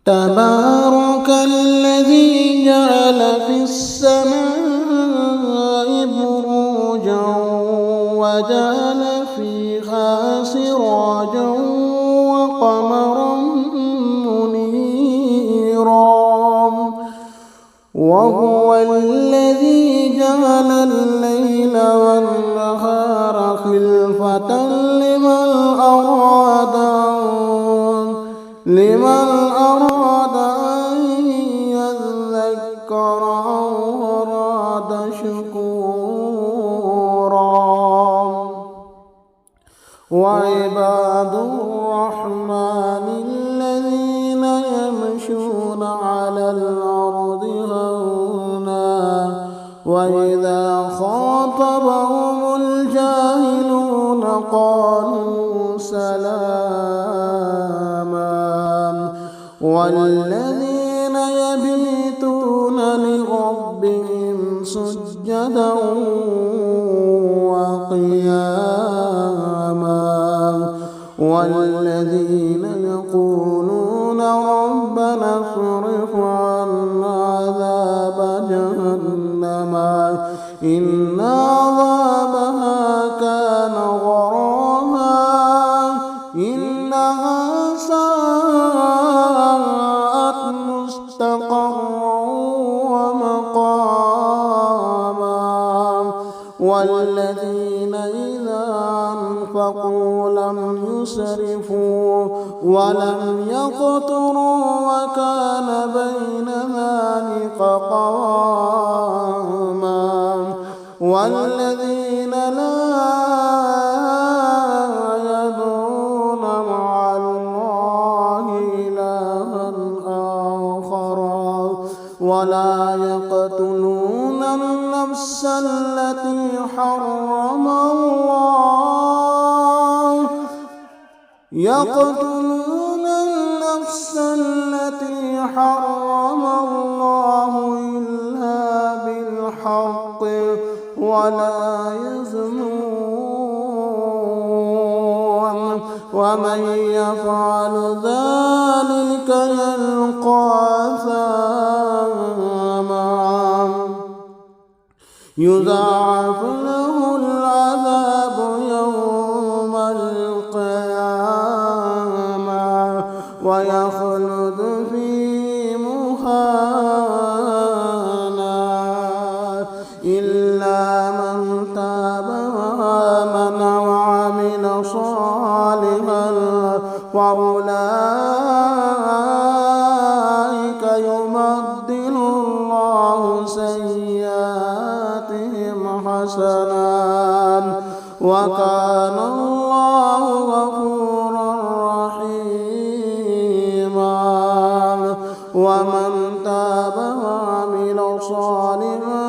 تبارك الذي جعل في السماء بروجا وجعل فيها سراجا وقمرا منيرا وهو الذي جعل الليل والنهار خلفة لمن أراد أن يذكر أو أراد شكورا. وعباد الرحمن الذين يمشون على الأرض هونا وإذا خاطبهم الجاهلون قالوا سلاما. والذين يبيتون لربهم سجدا وقياما والذين يقولون ربنا اصرف عنا عذاب جهنم إن عذابها كان غراما إنها ساءت مستقرا ومقاما. والذين إذا أنفقوا لم يسرفوا ولم يقتروا وكان بين ذلك قواما. والذين لا يدعون مع الله إلها آخر ولا يقتلون النفس التي حرم الله إلا بالحق ولا يزنون ومن يفعل ذلك يلقى أثاما يضاعف له العذاب يوم القيامة ويخلد فيه مهانا إلا من تاب وآمن وعمل صالحا فأولئك يبدل الله سيئاتهم حسنات وكان الله غفورا رحيما. ومن تاب وعمل صالحا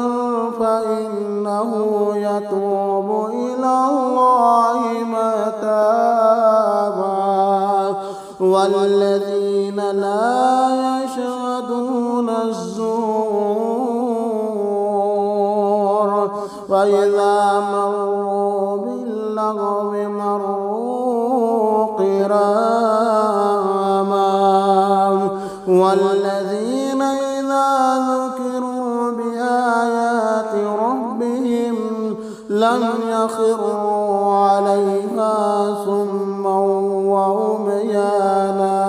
فإنه يتوب إلى الله متابا. والذين لا يشهدون الزور وإذا مروا باللغو مروا كراما. والذين إذا ذكروا بآيات ربهم لم يخروا عليها صما وعميانا.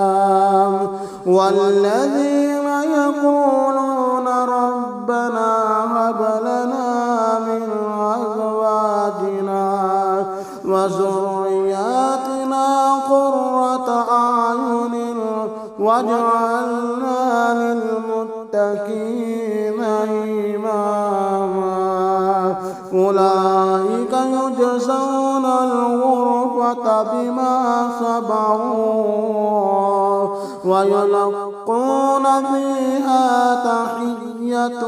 والذين يقولون ربنا هب لنا من أزواجنا وذرياتنا قرة أعين واجعلنا للمتقين إماما. أولئك يجزون الغرفة بما صبروا ويلقون فيها تحية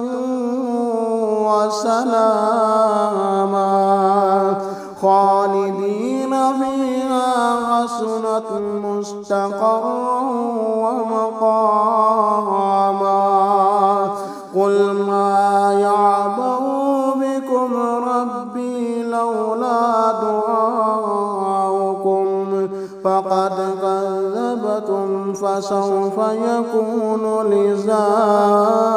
وسلاما خالدين فيها حسنت مستقرا ومقاما. قل ما يعبأ بكم ربي لولا دعاؤكم فقد كذبتم فسوف يكون لزاما.